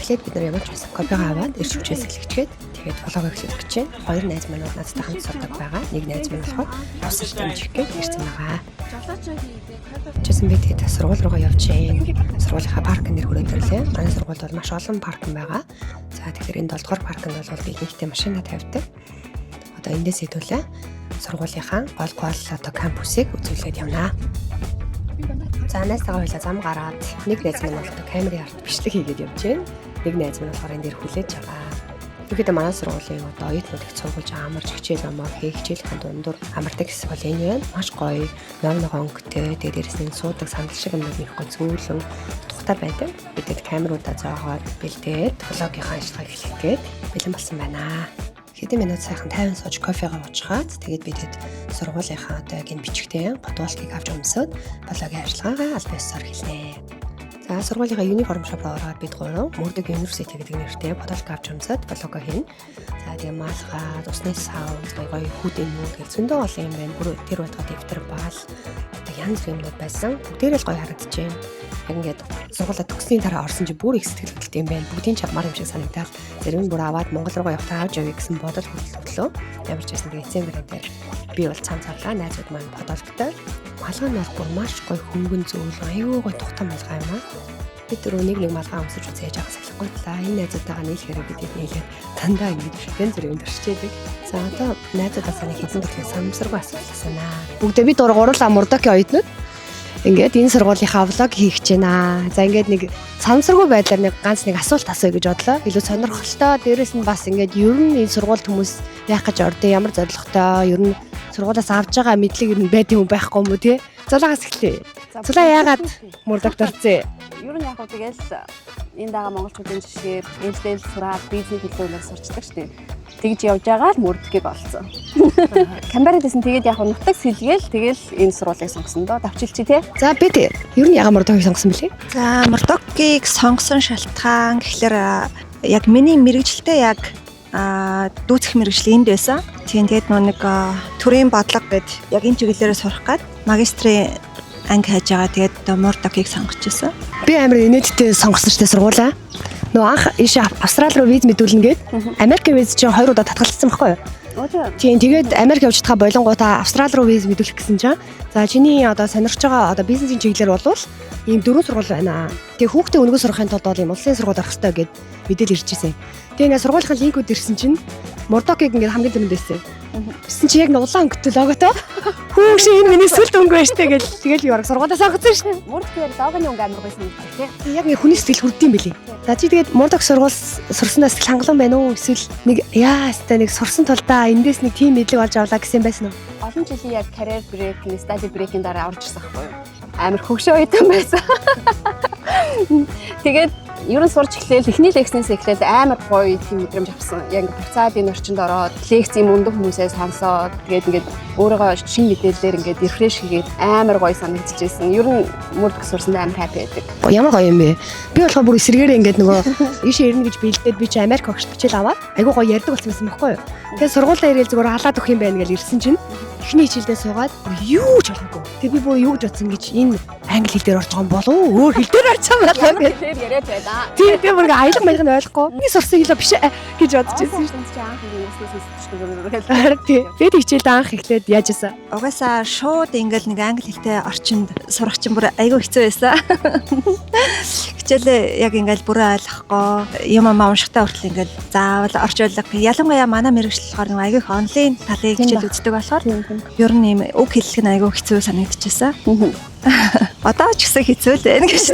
эхлээд бид нар ямар ч байсан копигаа аваад ирж хүчээс эхлэчгээд тэгээд блогоо эхлэх гэж байна. Хоёр найз минь надтай хамт сурдаг байгаа. Нэг найз минь болохоор босч дэмжих гээд ирсэн байгаа. Чсэн би тэгээд сургууль руугаа явж байна. Сургуулийнхаа паркын нэр хүрээд ирлээ. Манай сургуульд бол маш олон парк байгаа. За тэгэхээр энэ 7 дугаар паркнд бол би ихтэй машина тавьдаг. Одоо эндээс хэдүүлээ сургуулийнхаа гол одоо кампусыг үзүүлээд явнаа. За найзтайгаа хоёлаа зам гараад нэг найз минь бол камерын арт бичлэг хийгээд явж байна. Нэг найз минь болохоор энэ дээр хүлээж байгаа. Тэгэхэд манай сургуулийн одоо оюутнууд их сургуулж амарч хичээл амаар хичээлийн дундуур амардаг хэсэг бол энэ байна. Маш гоё, ном өнгөтэй, тэгээд дээрээс нь суудаг сандал шиг юмнууд их гоё зөөлөн тухтай байдаг. Бид камеруудаа зоогоод бэлдээд блогийнхаа ажиллагааг эхлэх гээд бэлэн болсон байна. Хэдэн минут сайхан 50 сууж кофегаа уучгаад тэгээд бид сургуулийнхаа одоо яг энэ бичгтээ бодволтыг авч өмсөд блогийн ажиллагаагаа аль биесээр хэлнэ. За сургуулийнхаа uniform shop-оор ороод бид гурав Мөрдөг University гэдэг нэртэй бодволт авч өмсөд блогоо хийн. За тэгээд маалгаа, усны сав, гоё хүүдэн юу гэх зөндөө олон юм байна. Бүр тэр байтга дэвтэр баал одоо янз бүр юмнууд байсан. Бүгдээрээ л гоё харагдчихээн. Яг ингээд сургуулаа төгссөний дараа орсон чи бүр их сэтгэл хөдлөлт юм байна. Бүгдийн чамаар юм шиг санагдаад зарим нь бүр аваад Монгол руу явахтаа авч явъя гэсэн бодол хөдлөлөө. Ямар ч байсан тэгээд эцэг дээр би бол цамцаалаа найзууд маань бодолтой. Малгай нь бол маш гоё хөнгөн зөөл аюу гоё тухтам малгай юм аа. Бид түрүү нэг малгай өмсөж үзээж байгаа салахгүй лаа. Энэ найзуудтайгаа нийлэхээр бид нийлээд дандаа ингэж шигэн зүрийн дөрчээдэг. За одоо найзуудаас нэг хэзэн төлөв самсаргүй асуулт асуунаа. Бүгдээ бид гурлаа Мурдоки оюутнууд ингээд энэ сургуулийнхаа влог хийх гэж байна. За ингээд нэг самсаргүй байдлаар нэг ганц нэг асуулт асууя гэж бодлоо. Илүү сонирхолтой. Дээрээс нь бас ингээд ер нь энэ сургуульд хүмүүс яах гэж ордоо, ямар зорилготой, ер нь сургуулиас авж байгаа мэдлэг ер нь байд юм байхгүй юм уу тий? Зулаагаас эхлэе. Зулаа яагаад Мурдогт орцээ? Ер нь яг гоо тэгэл энэ дагаа монголчуудын жишээ эмчтэл сураад бизнес хэлбэрээр сурчдаг шүү дээ. Тэгж явж байгаа л Мурдогыг олцсон. Камбарадэсэн тэгээд яг нутаг сэлгээл тэгэл энэ сургуулийг сонгосон доо давчилчи тий. За бид ер нь яагаад Мурдогыг сонгосон бэлээ? За Мурдогыг сонгосон шалтгаан гэхэлэр яг миний мэрэгчлээ яг дүүцэх мэрэгжил энд байсан. Тэгээд нэг төрийн бодлого гэд яг энэ чиглэлээр сурах гээд магистрийн анги хайж байгаа. Тэгээд Мурдогыг сонгочихсон. Би амар инээдтэй сонгосон ч тэ сургуулаа. Нөө анх иш Австрали руу виз мэдүүлнэ гээд Америкийн виз чинь 2 удаа татгалцсан байхгүй юу? Тийм тэгээд Америк явж чадхаа болонгуудаа Австрали руу виз мэдүүлэх гэсэн чинь за чиний одоо сонирхож байгаа одоо бизнесийн чиглэлээр болвол ийм 4 сургууль байна. Тэгээ хүүхдээ өнгөө сурахын тулд бол ийм улсын сургууль орох хэрэгтэй гэд мэдээлэл ирж ирсэн. Тэгээ ингээ сургуулийн линкүүд ирсэн чинь Мурдогыг ингээ хамгийн түрүүнд байсан. Бисэн чи яг улаан өнгөтэй логотой. Хүүг шиг энэ миний сүлд өнгө байж тээ гэл тэгэл би бараг сургуулаа сонгосон шин. Мурдогээр логоны өнгө амар байсан юм тий. Яг ингээ хүний сэтгэл хүрдэм билий. За чи тэгээд Мурдог сургууль сурснаас хангалуун байна уу эсвэл нэг яастай нэг сурсан тулдаа эндээс нэг тийм мэдлэг олж авлаа гэсэн байсан уу? Олон жилийн яг career break, study break-ийн дараа орж ирсэн байхгүй юу? Амар хөвшөө оюутан байсан. Тэгээд ер нь сурч эхлээл эхний лекцнээс эхлээд амар гоё тийм мэдрэмж авсан. Яг ингээд буцаад энэ орчинд ороод лекцийн мундаг хүмүүсээс сонсоод тэгээд ингээд өөрийгөө шинэ мэдээлэлээр ингээд рефреш хийгээд амар гоё санагдчихж байсан. Ер нь Мурдог сурсандаа амар happy байдаг. Ямар гоё юм бэ? Би болохоор бүр эсэргээрээ ингээд нөгөө ийш ирнэ гэж бэлдээд би чи Америк огт хичээл аваад айгуу гоё ярьдаг болсон байсан байхгүй юу? Тэгээд сургуулаа ирээл зүгээр халаад өгөх юм байна гэж ирсэн чинь эхний хичээлдээ суугаад юу ч болохгүй. Тэгээд би бүр юу гэж бодсон гэж энэ англи хэл дээр орж байгаа юм болов уу? Өөр хэл дээр орж байгаа юм байна. Тэр яриад байна. Тийм би бүр аялга маягын ойлгохгүй. Би сурсан хэлээ биш гэж бодож байсан шүү дээ. Анх юуснаас хэлчихдэг. Тийм. Би хичээлд анх эхлээд яаж исэн? Угаасаа шууд ингээл нэг англи хэлтэй орчинд сурах чинь бүр айгүй хэцүү байсан. Хичээлээ яг ингээл бүрэн ойлгохгүй юм уншихтаа хүртэл ингээл заавал орчуулга. Ялангуяа манай мэрэгжил болохоор нэг айгүй их онлайн талыг хичээл үздэг болохоор ер нь ийм үг хэллэг нь айгүй хэцүү санагдчихсан. Одоо ч гэсэн хэцүү л байна гэж.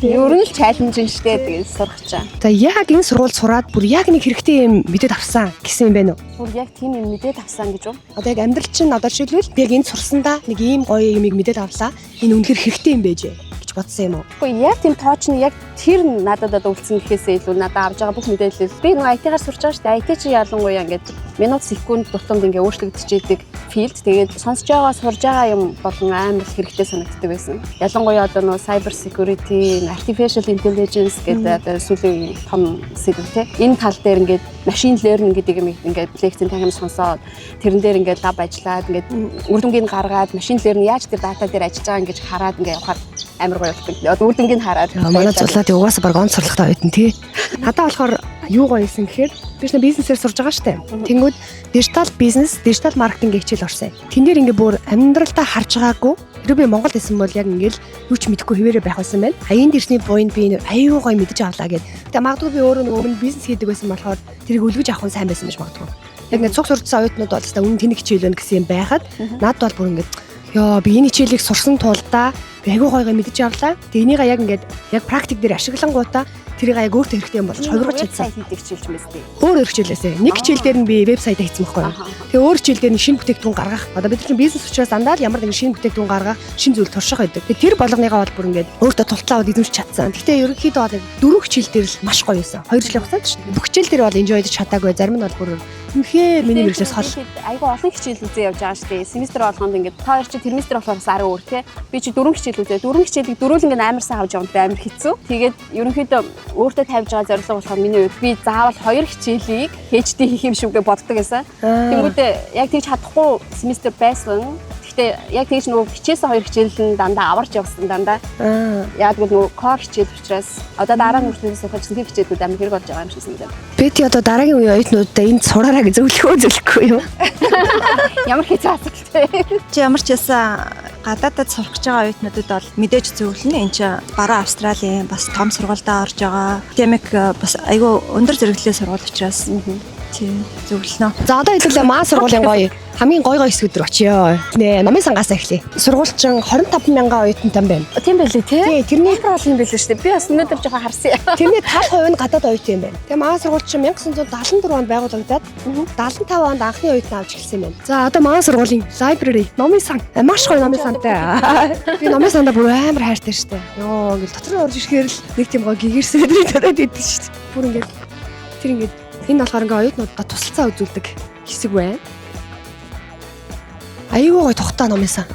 Ер нь л чаленжинг штэ тэгээд сурах чаа. За яг энэ сургууль сураад бүр яг нэг хэрэгтэй юм мэдээд авсан гэсэн юм байна уу? Бүр яг тийм юм мэдээд авсан гэж үү? Одоо яг амьдрал чинь одоо жишээлбэл би яг энэ сурсандаа нэг ийм гоё юмыг мэдээд авлаа. Энэ үнэхээр хэрэгтэй юм байж гэж бодсон юм уу? Гэхдээ яг тийм тооч нь яг тэр надад одоо үлдсэн гэхээсээ илүү надад авж байгаа бүх мэдээлэл би нэг IT-гаар сурч байгаа шүү дээ. IT чи ялангуяа ингээд минут секунд тутамд ингээд өөрчлөгдөж идэг филд. Тэгээд сонсож байгаа сурж байгаа юм болон амар хэрэгтэй санагддаг байсан. Ялангуяа одоо нөө cyber security, artificial intelligence гэдэг одоо сүүлийн том сэдв те. Энэ тал дээр ингээд machine learning гэдэг юм ингээд лекцэн тахим сонсоод тэрэн дээр ингээд лаб ажиллаад ингээд үр дүнгийг гаргаад machine learning яаж тэр дата дээр ажиллаж байгаа ингэж хараад ингээд явахад амар гоё болдог. Одоо үр дүнгийг хараад Манай зулаад угаасаа баг онцорлогтой оюутан тий. Надаа болохоор юу гоё юм гэхээр би ч бизнесээр сурж байгаа штэ. Тэнгүүд дижитал бизнес, дижитал маркетинг хичээл орсон. Тэн дээр ингээ бүр амьдралдаа харж байгаагүй. Тэр би Монгол байсан бол яг ингээл юу ч мэдэхгүй хэвээрээ байх байсан байна. Аян дэрсний буйнд би аюу гоё мэдэж авлаа гэд. Тэгээ магадгүй би өөрөө өмнө бизнес хийдэг байсан болохоор тэрийг үлгэж авах нь сайн байсан байж магадгүй. Яг ингээ цуг сурцсан оюутнууд бол та өмнө тэнэг хичээл байна гэсэн юм байхад над бол бүр ингээ ёо би энэ хичээлийг сурсан тулдаа би аягүй гоё мэдэж авлаа. Тэгээ энийгээ яг ингээд яг практик дээр ашиглангуудаа тэрийг аяг өөртөө хэрэгтэй юм болж хувиргаж чадсан. Хийдэг хичээлч мэс тий. Өөр хичээлээсээ. Нэг хичээл дээр нь би вебсайтаа хийсэн байхгүй юу. Тэгээ өөр хичээл дээр нь шинэ бүтээгдэхүүн гаргах. Одоо бид нар чинь бизнес учраас дандаа л ямар нэгэн шинэ бүтээгдэхүүн гаргах, шинэ зүйл турших байдаг. Тэгээ тэр болгоныгаа бол бүр ингээд өөртөө тултлаад эзэмшиж чадсан. Гэхдээ ерөнхийдөө бол 4 хичээл дээр л маш гоё байсан. 2 жилийн хугацаанд шүү дээ. Бүх хичээл дээр бол enjoy хийж чадаагүй. Зарим нь бол бүр үнэхээр миний мэдлээс хол. Айгу олон хичээл үзээ явж байгаа шүү дээ. Семестр болгонд ингээд та хоёр чи тэрместр болохоор бас арай өөр тий. Би чи 4 хичээл үзээ. 4 хичээлийг дөрөөл ингээд амар сайн авч явах амар хэцүү. Тэгээд ерөнхийдөө өөртөө тавьж байгаа зорилго болохоор миний хувьд би заавал 2 хичээлийг HD хийх юм шиг боддог байсан. Тэнгүүдээ яг тэгж чадахгүй семестр байсан. Гэхдээ яг тэгж нөгөө хичээсэн 2 хичээл нь дандаа аварч явсан дандаа. Яг л нөгөө core хичээл учраас одоо дараа нь үргэлжлүүлсэн сухалж тэр хичээлүүд амар хэрэг болж байгаа юм шиг санагдав. Би тий одоо дараагийн үеийн оюутнуудаа энд сураараа гэж зөвлөхгүй юу? Ямар хэцүү асуудалтай. Чи ямар ч ясаа гадаадад сурах гэж байгаа оюутнуудад бол мэдээж зөвлөнө. Энд чи баруун Австралийн бас том сургуультай орж байгаа. Академик бас айгүй өндөр зэрэглэлийн сургууль учраас тийм зөвлөнө. За одоо хэлбэлээ маа сургуулийн гоё хамгийн гоё хэсгүүд рүү очиё. Нэ номын сангаас эхлэе. Сургуульчин 25,000 оюутантай байна. Тийм байлээ тий. Тий, тэрний бол юм байлээ шүү дээ. Би бас өнөөдөр жоохон харсан. тэрний 50% нь гадаад оюутан юм байна. Тэгээ маа сургуульчин 1974 онд байгуулагдаад 75 онд анхны оюутан авч эхэлсэн юм байна. За одоо маа сургуулийн library номын сан маш гоё номын сантай. Би номын сандаа бүр амар хайртай шүү дээ. Йоо ингээл дотор нь орж ирэхээр л нэг тийм гоё гэгэрсээр төрөөд идэв шүү дээ. Бүр ингээд тэр ингээд энэ болохоор ингээ оюутнуудаа тусалцаа үзүүлдэг хэсэг байна. Аюу гой тухтай номын сан.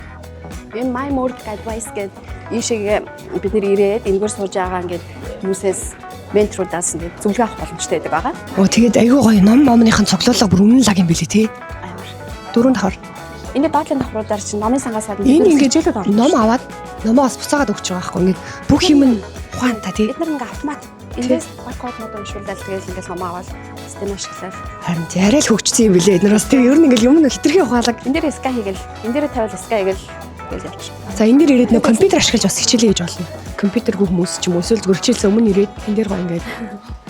Энэ My Mortgage Advice гэдэг ийшээ бид нэр ирээд энэгээр сууж байгаа ингээд хүмүүсээс менторудаас ингээд зөвлөгөө авах боломжтой байдаг байгаа. Оо тэгээд аюу гой номынхын цуглуулга бүр өмнө лаг юм билий тий. Амар. 4 давхар. Энэ баатлын давхруудаар чинь номын сангаас гадна энэ ингээд ном аваад номоос буцаагаад өгч байгаа байхгүй ингээд бүх юм нь ухаантай тий. Бид нар ингээд автомат инвест коднууд уншуулаад тэгээд ингээд ном аваад систем ашиглаад харин арай л хөгжсөн юм билээ. Эднээс тэр ер нь ингээл юм хитрхи ухаалаг. энэ дээр ска хийгээл энэ дээр тавиал ска хийгээл явж. За энэ дээр ирээд нөө компьютер ашиглаж бас хичээлээ хийж болно. Компьютергүй хүмүүс ч юм уу эсвэл хичээлээс өмнө ирээд энэ дээр гоё ингээд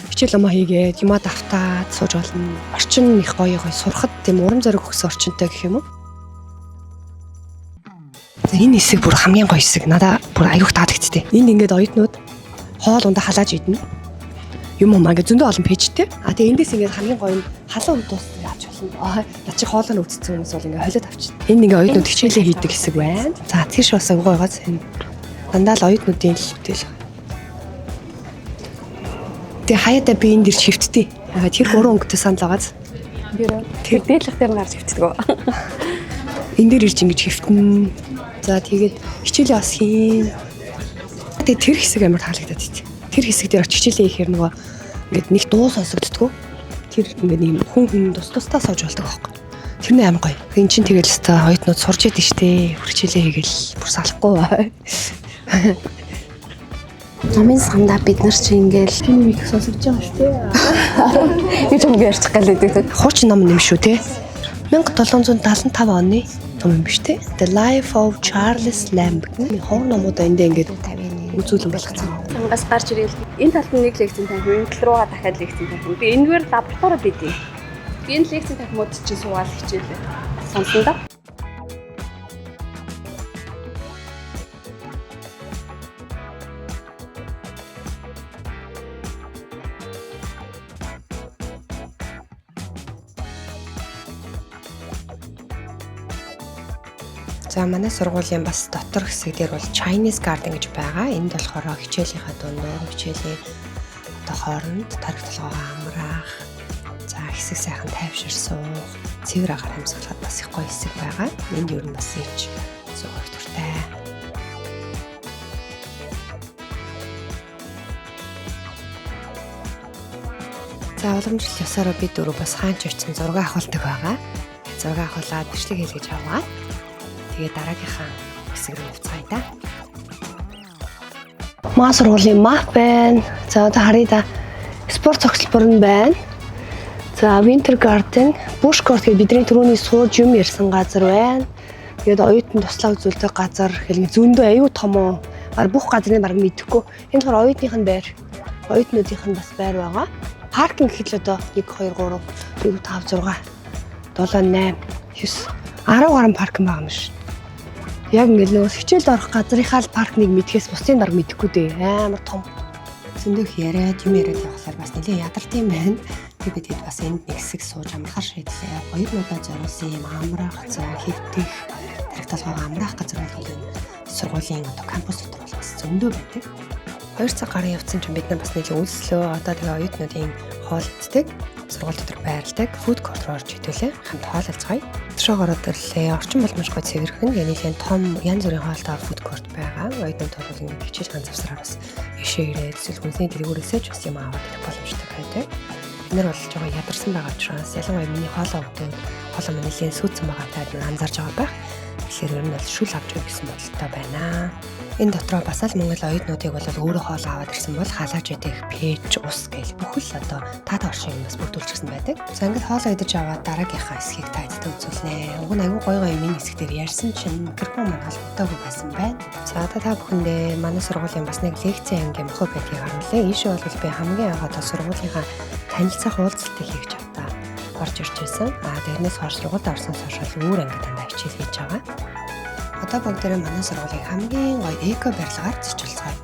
хичээл номоо хийгээд юмаа давтаад сууж болно. Орчин их гоё сурахад тийм урам зориг өгсөн орчинтой гэх юм уу? За энэ хэсэг бүр хамгийн гоё хэсэг. Надаа бүр аюух таалагдтыг. Энд ингээд оюутнууд хоол ундаа халааж идэнэ. Юм уу ингээд зөндөө олон пэйжтэй. А тэгээ эндээс ингээд хамгийн гоё нь халуун дуус авч болно. Над чи хоолоо үтцсэн хүмүүс бол ингээд холиод авчих. Энд ингээд оюутнууд хичээлээ хийдэг хэсэг байна. За тийш бас гойгоц энэ дандаа л оюутнуудын л бүтээл. Тэгээ хаяада би энэ дэр шивтдээ. Тэр 3 өнгөтэй санал байгааз. Тэр дээдлэх дээр гарч хөвтдөг. Энэ дээр ирж ингэж хөвтөн. За тэгээд хичээлээ бас хийн. Тэгээ тэр хэсэг амар таалагдаад байт. Тэр хэсэг дээр очиж хичээлээ хийхээр нөгөө ингээд нэг дуу сонсогддгоо. Тэр ингээд нэг хүн тус-тусдаа сууж болдог байхгүй. Тэр нь амар гоё. Энд чинь тэгэл өстой оюутнууд сурж идэв штэ. Хичээлээ хийгээл бүр салахгүй бай. Номын сандаа бид нар чи ингээл фильм их сонсогдож байгаа шүү дээ. би ч юм ярьчих гал гэдэг. Хуучин ном юм шүү те. 1775 оны ном юм биш те. The Life of Charles Lamb гэх хор номуудаа эндээ ингээд үзүүлэн болгоцсон. Сангаас гарч ирэл энэ талд нэг лекцэн тавих, энэ тал руугаа дахиад лекцэн тавих. Би энэгээр лабораторид байдیں۔ Би энэ лекцэн тавихмууд чи суугаал хичээлээ. Сонсон да. За манай сургуулийн бас дотор хэсэг дээр бол Chinese Garden гэж байгаа. Энд болохоор хичээлийнхаа дундуур хичээлийн одоо хооронд тарих толгойгоо амраах, за хэсэг сайхан тайвшир суух, цэвэр агаар амьсгалахад бас их гоё хэсэг байгаа. Энд ер нь бас ийж суух дуртай. За уламжлалт ёсоор бид дөрөв бас хаанч очсон зураг авахулдаг байгаа. Зураг авахулаад бичлэг хийлгэж аваад тэгээ дараагийнхаа хэсэг рүү явцгаая да. Маа сургуулийн map байна. За одоо харъя да. Спорт цогцлбор нь байна. За Winter Garden, Bush Court гэдэг бидний түрүүний сууж юм ярьсан газар байна. Тэгээд оюутан туслах үзүүлдэг газар хэлний зөндөө аюу том уу. Бүх газрыг баг мэдэхгүй. Энэ болохоор оюутных нь байр. Оюутнуудынх нь бас байр байгаа. Паркинг гэхэл одоо 1 2 3 4 5 6 7 8 9 10 гаруй паркинг байгаа юм шиг. Яг ингээд нөгөө хичээл орох газрынхаа л паркинг мэдхээс бусдын баг мэдэхгүй дээ. Амар том. Зөндөх яриад юм яриад явахлаар бас нэлээд ядарч юм байна. Тэгээд бид бас энд нэг хэсэг сууж амрахаар шийдлээ. Оюутнуудаа зориулсан юм амрах, за хэвтэх, тархиталгаа амрах газар бол энэ сургуулийн одоо кампус дотор бол бас зөндөө байдаг. 2 цаг гарын явцсан чинь бид нар бас нэлээд үлслөө. Одоо тэгээ оюутнуудын хоол иддэг, сургууль дотор байрладаг, food court руу орж идүүлээ. Хамт хоол алцгаая. Тушааг ороод ирлээ. Орчин боломж гой цэвэрхэн. Нэлээд том янз бүрийн хоолтой food court байгаа. Оюутнууд бол ингэ хичээл ганцавсраар бас ишээ ирээд эсвэл хүнсний дэлгүүрээсээ ч бас юм аваад ирэх боломжтой байдаг. Бид нар бол жоо ядарсан байгаа учраас ялангуяа миний хоолоо өгдөг хоолоо нэлээд сүйцэн байгаатай анзаарж байгаа байх. Тэгэхээр ер нь бол шүл авч өгөх гэсэн бодолтой байна. Энэ дотроо бас л Монгол оюутнуудыг бол өөрөө хоол аваад ирсэн бол халааж идэх пэйж, ус гэл бүхэл одоо таатай оршиг юм бас бүрдүүлчихсэн байдаг. За ингээд хоолоо идэж аваад дараагийнхаа хэсгийг тайлбар үзүүлнэ. Уг нь аюу гоё миний хэсэг дээр ярьсан чинь микрофон маань холбогдоогүй байсан байна. За та бүхэндээ манай сургуулийн бас нэг лекцийн анги мохоо байдгийг харуулъя. Ийшээ бол би хамгийн анх одоо сургуулийнхаа танилцах уулзалтыг хийж авдаа орж ирж байсан. Тэрнээс хойш сургуульд орсноос хойш өөр анги дандаа хичээл хийж байгаа. Одоо бүгдээрээ манай сургуулийн хамгийн гоё эко барилгаар зочилцгаая.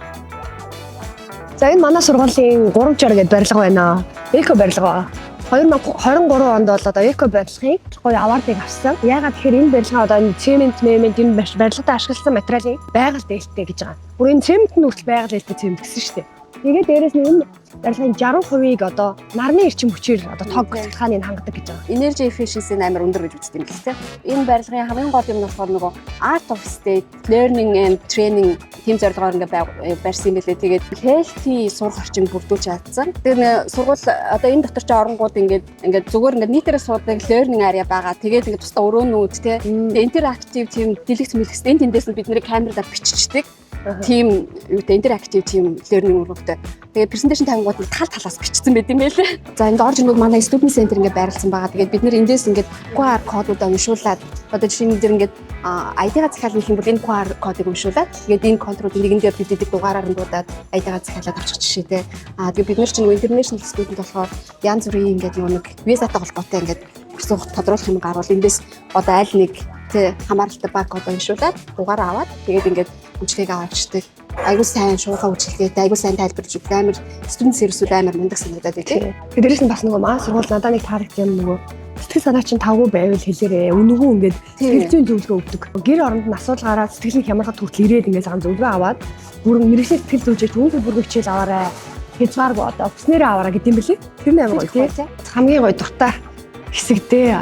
За энэ манай сургуулийн 360 гэдэг барилга байна. Эко барилга. 2023 онд бол одоо эко барилгын гоё авардыг авсан. Яагаад тэгэхээр энэ барилга одоо энэ цемент, энэ барилгад ашигласан материалын байгаль дээлтэй гэж байгаа. Бүр энэ цемент нь хүртэл байгаль дээлтэй цемент гэсэн шүү дээ. Тэгээд дээрэс нь энэ барилгын 60%-ийг одоо нарны эрчим хүчээр одоо тог цэцлэгааны хангадаг гэж байгаа. Energy efficiency амар өндөр гэж үздэг юм л тийм. Энэ барилгын хамгийн гол юм нь болохоор нөгөө art of state learning and training team зорилгоор ингээ барьсан юм билээ. Тэгээд healthy сурах орчин бүрдүүлж чадсан. Тэгээд сургууль одоо энэ дотор ч оронгууд ингээд зүгээр ингээд нийтээрээ суудаг learning area байгаа. Тэгээд ингээд тусдаа өрөөнүүд тийм interactive team дэлгэц мэлгэс энэ тэндээс нь бид нэр камераар биччихдэг. Team юутай interactive team learning урагтай. Тэгээ presentation тавингууд тал талаас бичсэн байт юм байлээ. За энд орж ирмэг манай student center ингээ байрласан байгаа. Тэгээд бид нэр эндээс ингээ QR кодуудаа уншуулад одоо жишээ нь дээр ингээ ID-га захиалах юм бол энэ QR кодыг уншуулад тэгээд энэ контролыг нэгэн дээр бидний дугаараар нь дуудаад ID-га захиалаад авчих жишээтэй. Тэгээд бид нар чинь international student болохоор янз бүрийн ингээ нэг визатай холбоотой ингээ өсөх тодруулах юм гарвал эндээс одоо аль нэг хамааралтай баг код уншуулад дугаараа аваад тэгээд ингээ үжлэгийг аваачдаг. Айгуу сайн шуурхаа үжлэгээтэй, айгуу сайн тайлбарж өгдөг амар студент сервисүүд амар мундаг санагдаад байлээ. Тэдэрээс нь бас нөгөө маа сургууль надад нэг таарах юм нөгөө сэтгэл санаа чинь тавгүй байвал хэлээрээ үнэгүй ингээд сэтгэл зүйн зөвлөгөө өгдөг. Гэр оронд нь асуудал гараад сэтгэл нь хямрахад хүртэл ирээд ингээд зам зөвлөгөө аваад бүрэн мэрэгчлээ сэтгэл зүйч түүнтэй бүрэн хичээл аваарай. Хязгааргүй одоо өснөрөө аваарай гэдэм билий. Тэр нь амар гоё тийм. Хамгийн гоё дуртай хэсэг дээ.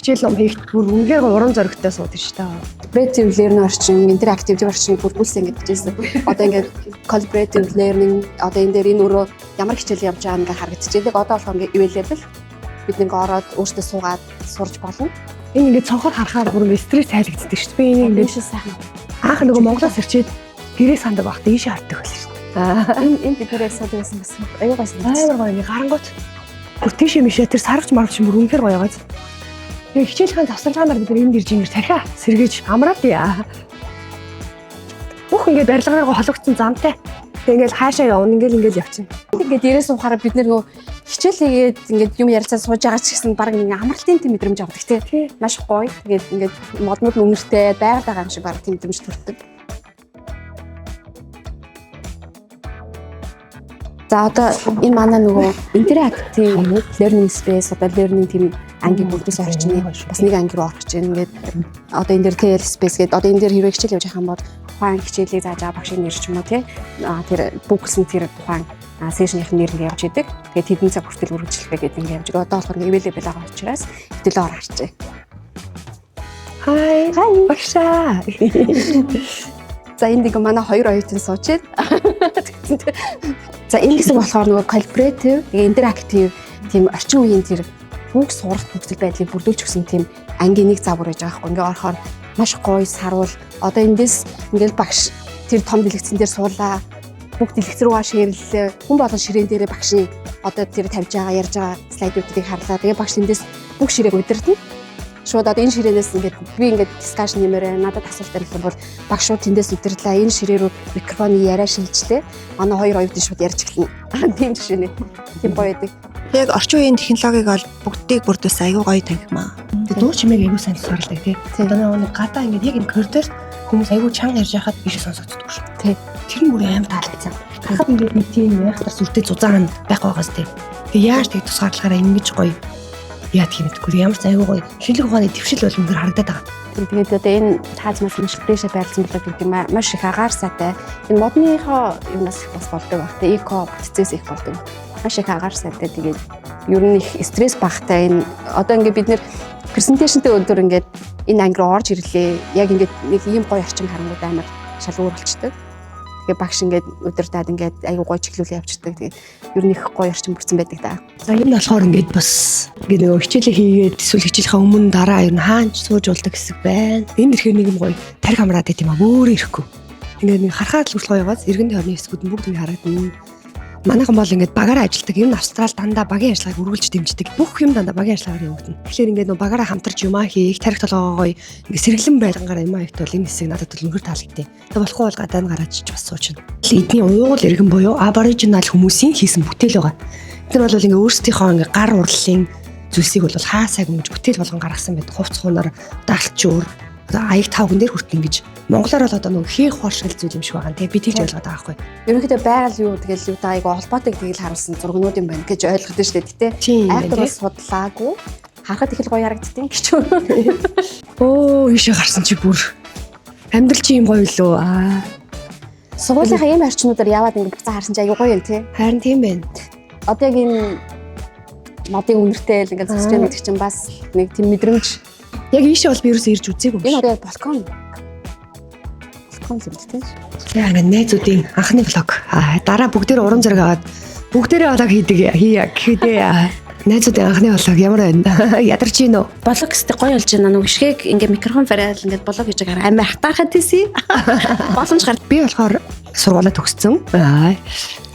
Хичээл ном хийх бүр үнэхээр урам зоригтой суудаг шүү дээ. Collaborative learning орчин, interactive орчныг бүрдүүлсэн гэж хэлсэн. Одоо ингээд collaborative learning одоо энэ дээр энэ өөрөө ямар хичээл явж байгаа ингээ харагдчихэдэг. Одоо болохоор ингээ available. Бид нэг ороод өөртөө суугаад сурж болно. Энэ ингээд цонхоор харахаар бүр ингээ стресс тайлагддаг шүү дээ. Би энэ ингээд сайхан. Анх нөгөө Монголоос ирчээд гэрээ сандаг багт ийшээ харддаг байлаа шүү дээ. Энэ бидний сууд байсан бас аюу гайсан. Амар гоё ингээ гарангуут. Бүр тийшээ мишээ тэр сарвч марвч бүр үнэхээр гоё байгааз. Тэгээ хичээлхэн завсарлагаанаар бид энд ирж ингэж тархиа сэргээж амраад яа. Бүх ингээд барилгаараа хологдсон замтай. Тэгээ ингээд хаашаа явна ингээд явчихна. Ингээд дээрээс ухаараа бид нэр хичээлээгээд ингээд юм ярьцаа сууж байгаа ч гэсэн баг нэг амралтын тийм мэдрэмж авдаг тий. Маш гоё. Тэгээд ингээд моднууд үнэртэй байгаад байгаа юм шиг баг тийм мэдрэмж төрдөг. За одоо энэ манай нөгөө interactive learning space одоо learning team ангийн бүрдүүлсэн орчны бас нэг анги руу орох чинь ингээд одоо энэ дээр TL space гэдэг одоо энэ дээр хэрвээ хичээл явж байгаа юм бол тухайн хичээлийг зааж байгаа багшийн нэр ч юм уу тий тэр бүксэн тэр тухайн сешнийх нэр ингээд явж идэг. Тэгээд хэдэн цаг хүртэл үргэлжлэхээ гэдэг ингээд явж байгаа. Одоо болохоор available байгаа учраас хэдүүлээ орох харчээ. Хай багшаа. За энд нэг манай хоёр оюутан сууж байна. За энэ хэсэг болохоор нөгөө collaborative, interactive тийм орчин үеийн тэр бүх суралт нөхцөл байдлыг бүрдүүлж өгсөн тийм ангийн нэг зав үрэж байгаа хгүй. Ингээ орохоор маш гоё саруул. Одоо эндээс ингээл багш тэр том дэлгэцэн дээр суулаа. Бүх дэлгэц рүүгээ шеэрлээ. Хүн болгон ширээн дээрээ багшийн одоо тэр тавьж байгаа ярьж байгаа слайдуудыг харлаа. Тэгээ багш тэндээс бүх ширээг удирдна. Шууд одоо энэ ширээнээс ингээд би ингээд дискшн нэмэрээ надад асуулт тавих юм бол багш шууд тэндээс удирдлаа. Энэ ширээ рүү микрофоны яриа шилжлээ. Манай хоёр оюутан шууд ярьж эхэлнэ. Тийм жишээ нэ. Тийм гоё байдаг. Яг орчин үеийн технологиг бол бүгдийг бүрдүүлс аюу гоё танхимаа. Тэгээ дуу чимээг аягүй сайн сонсорлаа тий. Одоо нэг гадаа ингээд яг энэ коридор хүмүүс аягүй чанга ярьж байхад биш сонсогддог шүү. Тий. Тэр нь бүр амар таалагдсан. Харахад ингээд нэг тийм яхтар сүртэй зузаан байх байгаас тий. Тэгээ яаж тэг тусгаарлахаараа ингэж гоё яа тийм гэдэггүй ямар ч аягүй гоё шинжлэх ухааны дэвшил боломжоор харагдаад байгаа. Тэгээд одоо энэ таазмаас инженеришээ байрлсан болоод гэдэг юм аа маш их агаар сайтай. Энэ модныхоо юунаас их бас болдог баг. Тэгээ эко процесс их болдог. Маш их агаар сайтай. Тэгээд ер нь их стресс багтай. Энэ одоо ингээд бид нэр презентацтэй өндөр ингээд энэ анги руу орж ирлээ. Яг ингээд нэг ийм гоё орчин харангууд амар шалгуур болчдөг. Тэгээ багш ингээд удирдаад ингээд аягүй гоё чиглүүлээ явчихдаг. Тэгээд ер нь их гоё орчин бүрдсэн байдаг да. За энэ болохоор ингээд бас ингээд нөгөө хичээлээ хийгээд эсвэл хичээлийнхаа өмнө дараа ер нь хаанч сууж болдог хэсэг байна. Энэ ирэхээр нэг юм гоё тарих амраад байт юм аа өөрөө ирэхгүй. Ингээд нэг харахад л хүртэл гоё яваад эргэн тойрны хэсгүүд нь бүгд ингэ харагдана. Манайхан бол ингээд багаараа ажилдаг. Ер нь Австрал дандаа багийн ажиллагааг үргэлж дэмждэг. Бүх юм дандаа багийн ажиллагаар явагдана. Тэгэхээр ингээд нөгөө багаараа хамтарч юмаа хийх, тарих толгоогоо ингээд сэргэлэн байлгангаар юмаа хийх бол энэ хэсэг надад бол үнэхээр таалагдтыг. Тэг болохгүй бол гадаа нь гараад ч бас суучна. Эдний уйгуул иргэн буюу аборигинал хүмүүсийн хийсэн бүтээл байгаа. Тэр бол ингээд өөрсдийнхөө ингээд гар урлалын зүйлсийг бол хаасаа гүмж бүтээл болгон гаргасан байдаг. Хувц хунаар даалчуур аяг тавган дээр хүртэл ингэж монголоор бол одоо нэг хийх хоошгил зүйл юм шиг байгаа. Тэгээ би тийж ойлгоод байгаа байхгүй. Ерөнхийдөө байгаль юу тэгэл юу та айгу холбоотой тэгэл харуулсан зургнууд юм байна гэж ойлгоод байна шүү дээ. Гэтэ айхтар бас судлаагүй. Харахад их л гоё харагддаг гэж. Оо ийшээ гарсан чи бүр амьдрал чи юм гоё лөө. Сургуулийнхаа ийм орчнуудаар яваад ингэ буцаа харсан чи айгу гоё юм тий. Харин тийм байна. Одоо яг энэ модын үнэртэй л ингэ зогсож байгаа гэдэг чинь бас нэг тийм мэдрэмж. Яг ийшээ бол би ерөөсөө ирж үзээгүй. Энэ одоо балкон зэрэгтэй. Яг ингэ найзуудын анхны влог. Дараа бүгдээр уран зэрэг аваад бүгдээрээ влог хийдэг. Найзуудын анхны влог ямар байна? Ядарч гин үү? Блог гэстэй гоё болж байна. Нүг ишгийг ингээ микрофон бариад ингээ блог хийж байгаа амар хатаархад тийсээ. Боломж гар. Би болохоор сургуулаа төгссөн.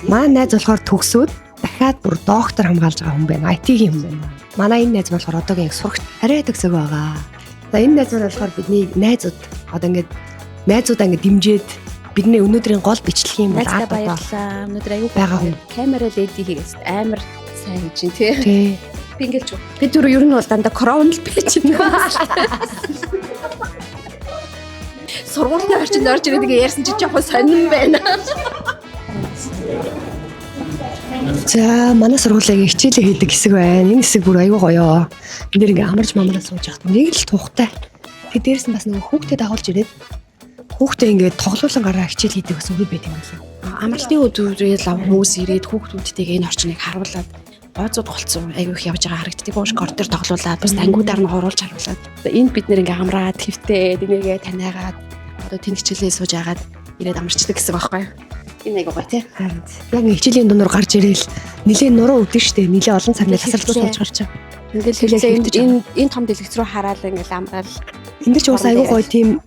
Маа найз болохоор төгсөөд дахиад бүр доктор хамгаалж байгаа хүн байна. IT-ийн хүн байна. Манай энэ найз болохоор одоогийн сурагт арай төгсөг байгаа. За энэ найз болохоор бидний найзууд одоо ингээд найзуудаа ингээд дэмжиж бидний өнөөдрийн гол бичлэгийн бол баярлалаа. Өнөөдөр аюу байгаа хүн. Камера леди хийгээс амар сайн хийж чинь тий. Би ингээл ч. Би түр ер нь бол дандаа кроун л байж байна. Сургуулийн орчинд орж ирээд ингээ ярьсан чи жоохон сонирн байна. За манай сургуулийн хичээлээ хийдэг хэсэг байна. Энэ хэсэг бүр аюу гоё. Энд дэр ингээ амарч мамараа сууж яхад нэг л тухтай. Тэгээд дээрэс нь бас нөгөө хүүхдэд дагуулж ирээд хүүхдээ ингээ тоглоулан гараа хичээл хийдэг бас үгүй байт юм байна. Амралтын өдрөөр л хүмүүс ирээд хүүхдүүдтэйг энэ орчныг харуулад гойцууд голцсон аюу их явж байгаа харагддаг. Уушг коридор тоглоулаад бас ангиудаар нь оруулж харуулад. Энд бид нэр ингээ амраад твтээ дэнийгээ таниагаад одоо тэн хичээлээ сууж агаад ирээд амарчдаг гэсэн байхгүй юу? Энэ аяга гоё тий. Харин яг хичээлийн дундуур гарч ирээл нилээ нуруу өвдөн штэ. Нилээ олон цагнаа тасалдуулж сууж гарч. Ингээл хэлээ энэ том дэлгэц рүү хараад ингээл амраал. Энд ч уус аягүй гоё тийм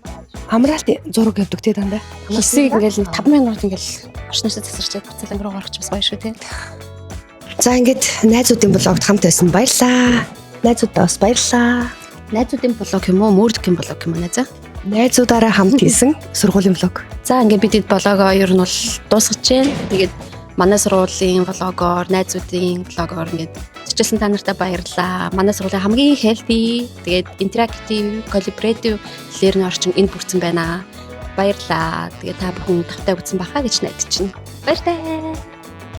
амраалт зураг явдаг тий дандаа. Хэсэг ингээл 5 минут ингээл орчноосоо засарчаад буцаал ангируу гарч бас гоё шүү тий. За ингээд найзуудын блогт хамт байсан баярлаа. Найзуудаа бас баярлаа. Найзуудын блог юм уу, мөрдгийн блог юм уу найзаа? Найзуудаараа хамт хийсэн сургуулийн блог. За ингээд бид блогоо ер нь бол дуусгаж байна. Тэгээд манай сургуулийн блогоор, найзуудын блогоор ингээд зочилсан та нартай баярлалаа. Манай сургуулийн хамгийн healthy, тэгээд interactive, collaborative learning орчин энд бүрдсэн байна. Баярлалаа. Тэгээд та бүхэн тавтай үзсэн бахаа гэж найдаж байна. Баярлалаа.